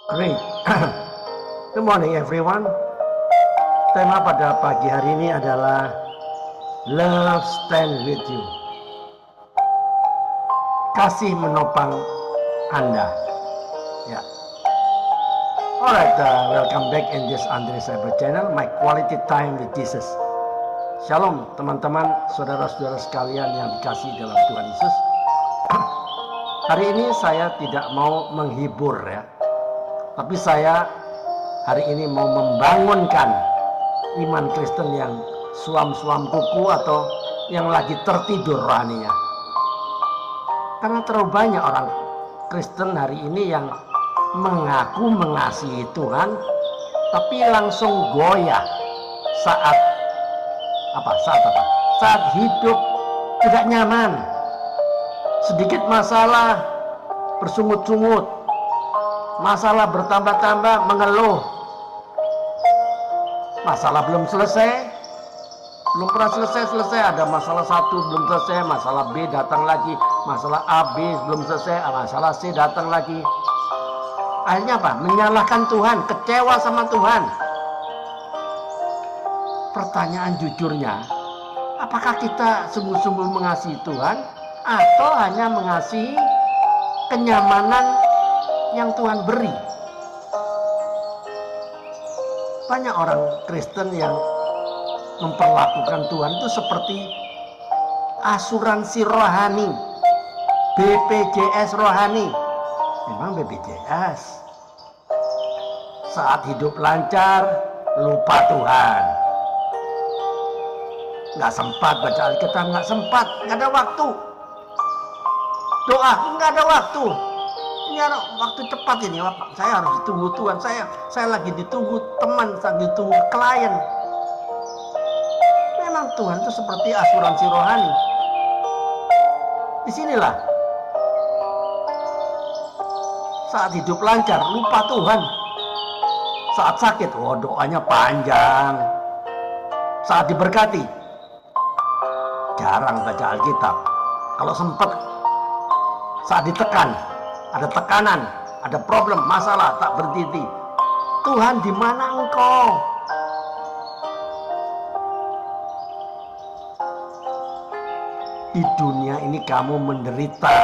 Great. Good morning everyone. Tema pada pagi hari ini adalah Love stand with you. Kasih menopang Anda. Ya. Alright, welcome back in this Andre Cyber Channel, my quality time with Jesus. Shalom teman-teman, saudara-saudara sekalian yang dikasihi dalam Tuhan Yesus. Hari ini saya tidak mau menghibur ya, tapi saya hari ini mau membangunkan iman Kristen yang suam-suam kuku atau yang lagi tertidur rohaninya. Karena terlalu banyak orang Kristen hari ini yang mengaku mengasihi Tuhan, tapi langsung goyah saat hidup tidak nyaman, sedikit masalah bersungut-sungut, masalah bertambah-tambah mengeluh, masalah belum selesai, belum pernah selesai, ada masalah satu belum selesai, masalah B datang lagi, masalah A, B belum selesai, masalah C datang lagi. Akhirnya apa? Menyalahkan Tuhan, kecewa sama Tuhan. Pertanyaan jujurnya, apakah kita sungguh-sungguh mengasihi Tuhan atau hanya mengasihi kenyamanan yang Tuhan beri? Banyak orang Kristen yang memperlakukan Tuhan itu seperti asuransi rohani, BPJS rohani. Memang BPJS. Saat hidup lancar, lupa Tuhan. Nggak sempat baca Alkitab, nggak sempat, nggak ada waktu. Doa, nggak ada waktu. Ini ada waktu cepat ini, saya harus ditunggu Tuhan. Saya lagi ditunggu teman, saya ditunggu klien. Memang Tuhan itu seperti asuransi rohani. Disinilah saat hidup lancar, lupa Tuhan. Saat sakit, doanya panjang. Saat diberkati, jarang baca Alkitab. Kalau sempat, saat ditekan, ada tekanan, ada problem, masalah, tak berhenti. Tuhan, di mana Engkau? Di dunia ini kamu menderita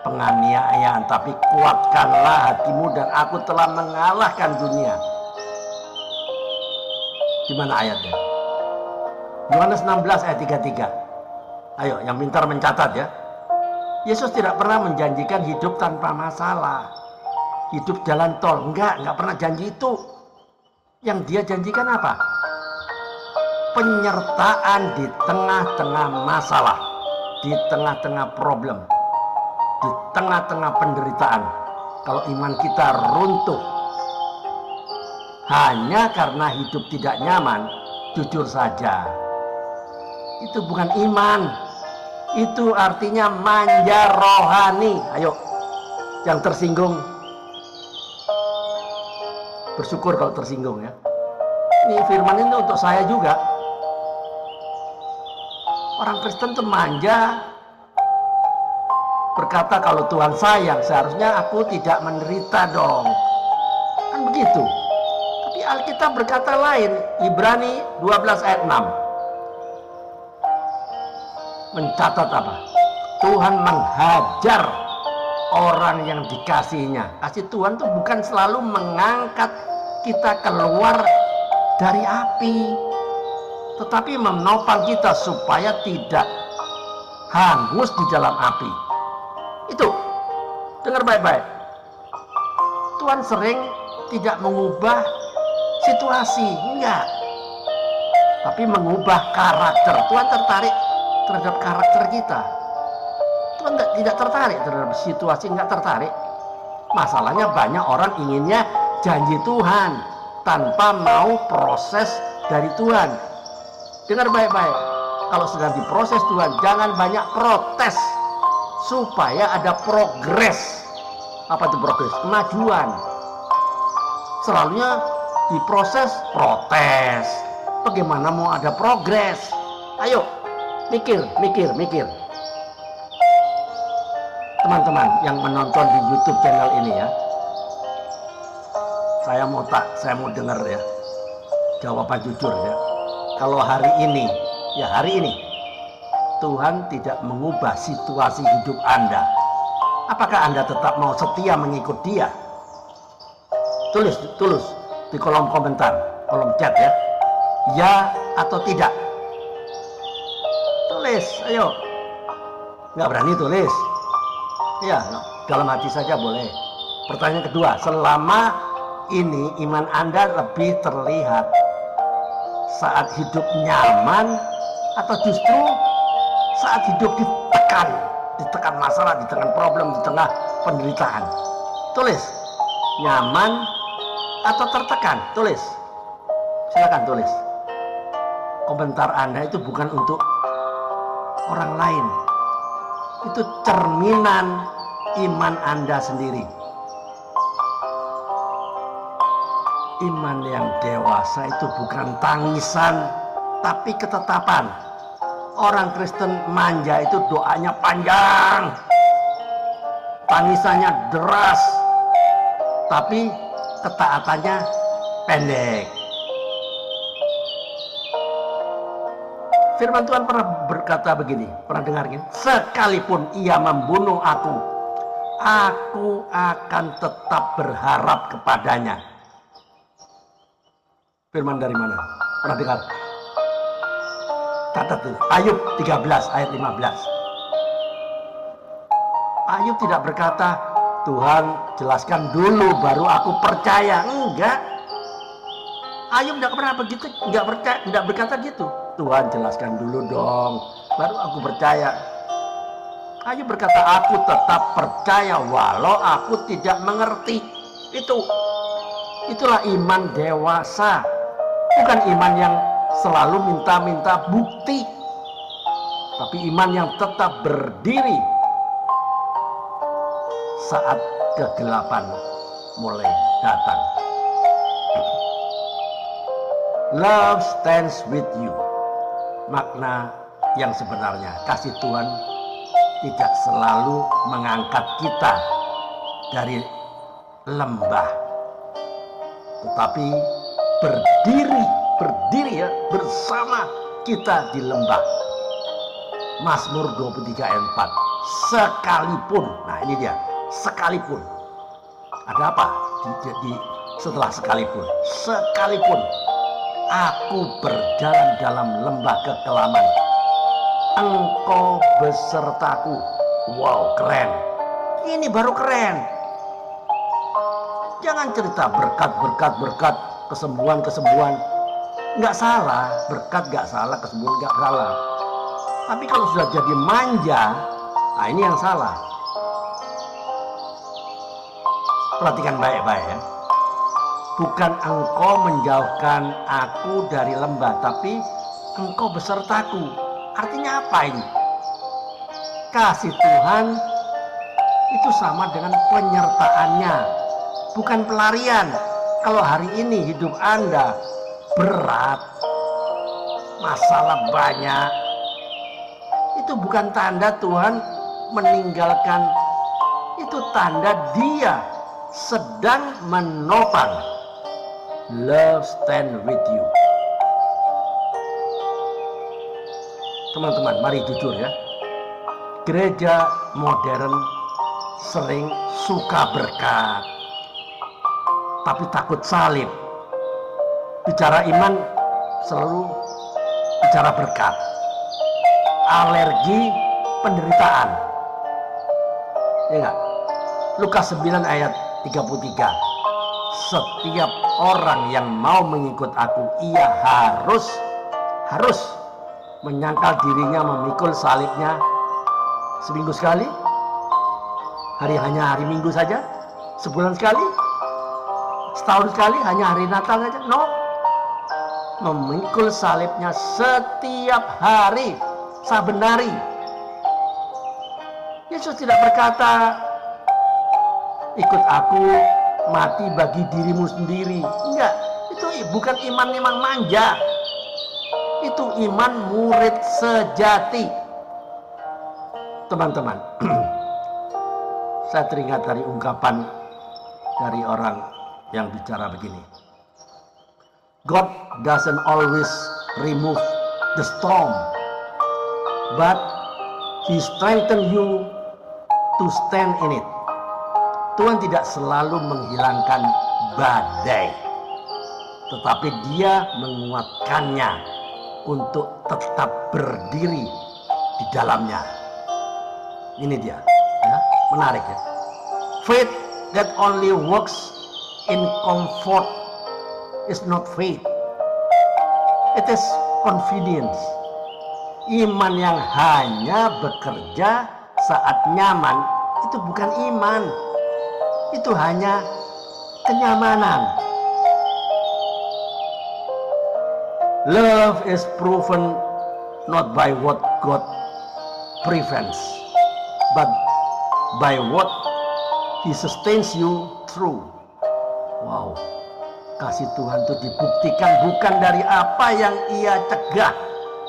penganiayaan, tapi kuatkanlah hatimu dan aku telah mengalahkan dunia. Di mana ayatnya? Yohanes 16 ayat 33. Ayo, yang pintar mencatat ya. Yesus tidak pernah menjanjikan hidup tanpa masalah, hidup jalan tol. Enggak pernah janji itu. Yang dia janjikan apa? Penyertaan di tengah-tengah masalah, di tengah-tengah problem, di tengah-tengah penderitaan. Kalau iman kita runtuh hanya karena hidup tidak nyaman, jujur saja, itu bukan iman. Itu artinya manja rohani. Ayo, yang tersinggung bersyukur kalau tersinggung ya. Ini firman ini untuk saya juga. Orang Kristen itu manja, berkata kalau Tuhan sayang, seharusnya aku tidak menderita dong. Kan begitu. Tapi Alkitab berkata lain. Ibrani 12 ayat 6. Mencatat apa? Tuhan menghajar orang yang dikasihinya. Kasih Tuhan itu bukan selalu mengangkat kita keluar dari api, tetapi menopang kita supaya tidak hangus di dalam api. Itu, dengar baik-baik. Tuhan sering tidak mengubah situasi, enggak, tapi mengubah karakter. Tuhan tertarik terhadap karakter kita. Tuhan tidak tertarik terhadap situasi, enggak tertarik. Masalahnya banyak orang inginnya janji Tuhan tanpa mau proses dari Tuhan. Dengar baik-baik. Kalau sedang diproses Tuhan, jangan banyak protes, supaya ada progres. Apa itu progres? Kemajuan. Selalunya diproses protes. Bagaimana mau ada progres? Ayo, mikir. Teman-teman yang menonton di YouTube channel ini ya, Saya mau dengar ya jawaban jujur ya. Kalau hari ini Tuhan tidak mengubah situasi hidup Anda, apakah Anda tetap mau setia mengikut Dia? Tulis di kolom komentar, kolom chat ya. Ya atau tidak? Tulis, ayo. Nggak berani tulis? Ya, dalam hati saja boleh. Pertanyaan kedua, selama ini iman Anda lebih terlihat saat hidup nyaman atau justru saat hidup ditekan masalah, ditekan problem, di tengah penderitaan? Tulis, nyaman atau tertekan? Tulis, silakan tulis. Komentar Anda itu bukan untuk orang lain, itu cerminan iman Anda sendiri. Iman yang dewasa itu bukan tangisan, tapi ketetapan. Orang Kristen manja itu doanya panjang, tangisannya deras, tapi ketaatannya pendek. Firman Tuhan pernah berkata begini, pernah dengar gini? Sekalipun ia membunuh aku akan tetap berharap kepadanya. Firman dari mana? Pernah dengar? Catat tuh, Ayub 13 ayat 15. Ayub tidak berkata, Tuhan jelaskan dulu baru aku percaya. Enggak. Ayub tidak pernah begitu, enggak berkata gitu. Tuhan jelaskan dulu dong, baru aku percaya. Ayub berkata, aku tetap percaya walau aku tidak mengerti. Itulah iman dewasa. Bukan iman yang selalu minta-minta bukti, tapi iman yang tetap berdiri saat kegelapan mulai datang. Love stands with you. Makna yang sebenarnya, kasih Tuhan tidak selalu mengangkat kita dari lembah, tetapi berdiri ya bersama kita di lembah. Mazmur 23 ayat 4. Sekalipun, nah ini dia, sekalipun. Ada apa setelah sekalipun? Sekalipun aku berjalan dalam lembah kekelaman, Engkau besertaku. Wow, keren. Ini baru keren. Jangan cerita berkat, kesembuhan. Nggak salah, berkat nggak salah, kesembuhan nggak salah. Tapi kalau sudah jadi manja, nah ini yang salah. Perhatikan baik-baik ya. Bukan engkau menjauhkan aku dari lembah, tapi engkau besertaku. Artinya apa ini? Kasih Tuhan itu sama dengan penyertaannya, bukan pelarian. Kalau hari ini hidup Anda berat, masalah banyak, itu bukan tanda Tuhan meninggalkan, itu tanda Dia sedang menopang. Love stand with you. Teman-teman, mari jujur ya. Gereja modern sering suka berkat, tapi takut salib. Bicara iman selalu bicara berkat. Alergi penderitaan. Ya enggak? Lukas 9 ayat 33. Setiap orang yang mau mengikut aku, ia harus menyangkal dirinya, memikul salibnya seminggu sekali. Hanya hari Minggu saja, sebulan sekali, setahun sekali, hanya hari Natal saja. No, memikul salibnya setiap hari, saben hari. Yesus tidak berkata, ikut aku mati bagi dirimu sendiri. Enggak, itu bukan iman manja. Itu iman murid sejati. Teman-teman, saya teringat dari ungkapan dari orang yang bicara begini. God doesn't always remove the storm, but He strengthens you to stand in it. Tuhan tidak selalu menghilangkan badai, tetapi Dia menguatkannya untuk tetap berdiri di dalamnya. Ini dia, ya, menarik ya. Faith that only works in comfort is not faith. It is confidence. Iman yang hanya bekerja saat nyaman itu bukan iman. Itu hanya kenyamanan. Love is proven not by what God prevents, but by what He sustains you through. Wow, kasih Tuhan itu dibuktikan bukan dari apa yang Ia cegah,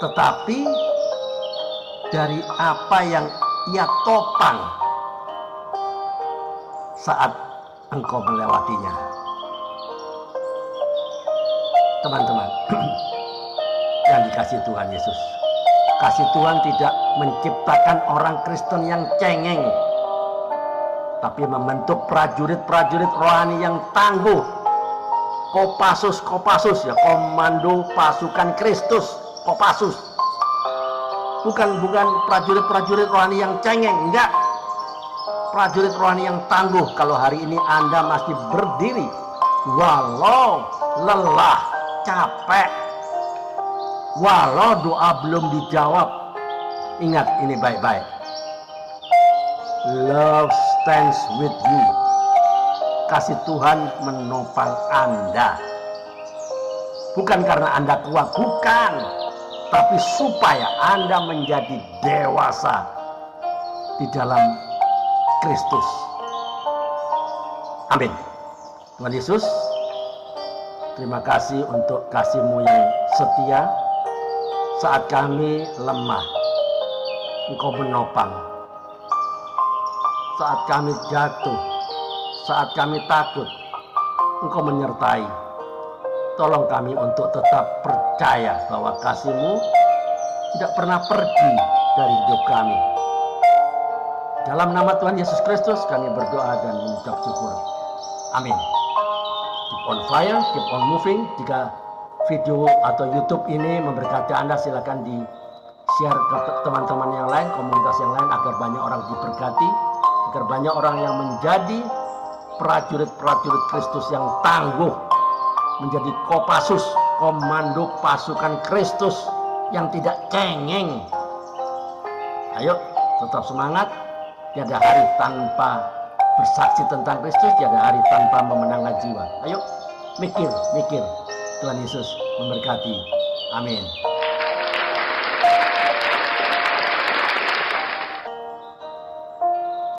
tetapi dari apa yang Ia topang saat engkau melewatinya. Teman-teman yang dikasihi Tuhan Yesus, kasih Tuhan tidak menciptakan orang Kristen yang cengeng, tapi membentuk prajurit-prajurit rohani yang tangguh. Kopassus ya, komando pasukan Kristus, Kopassus. Bukan prajurit-prajurit rohani yang cengeng, enggak. Prajurit rohani yang tangguh. Kalau hari ini Anda masih berdiri walau lelah, capek, walau doa belum dijawab, ingat ini baik-baik. Love stands with you. Kasih Tuhan menopang Anda. Bukan karena Anda kuat, bukan. Tapi supaya Anda menjadi dewasa di dalam Kristus. Amin. Tuhan Yesus, terima kasih untuk kasih-Mu yang setia. Saat kami lemah, Engkau menopang. Saat kami jatuh, saat kami takut, Engkau menyertai. Tolong kami untuk tetap percaya bahwa kasih-Mu tidak pernah pergi dari hidup kami. Dalam nama Tuhan Yesus Kristus kami berdoa dan mengucap syukur. Amin. Keep on fire, keep on moving. Jika video atau YouTube ini memberkati Anda, silakan di-share ke teman-teman yang lain, komunitas yang lain, agar banyak orang diberkati, agar banyak orang yang menjadi prajurit-prajurit Kristus yang tangguh, menjadi Kopassus, komando pasukan Kristus yang tidak cengeng. Ayo, tetap semangat. Tiada hari tanpa bersaksi tentang Kristus, tiada hari tanpa memenangkan jiwa. Ayo, mikir. Tuhan Yesus memberkati. Amin.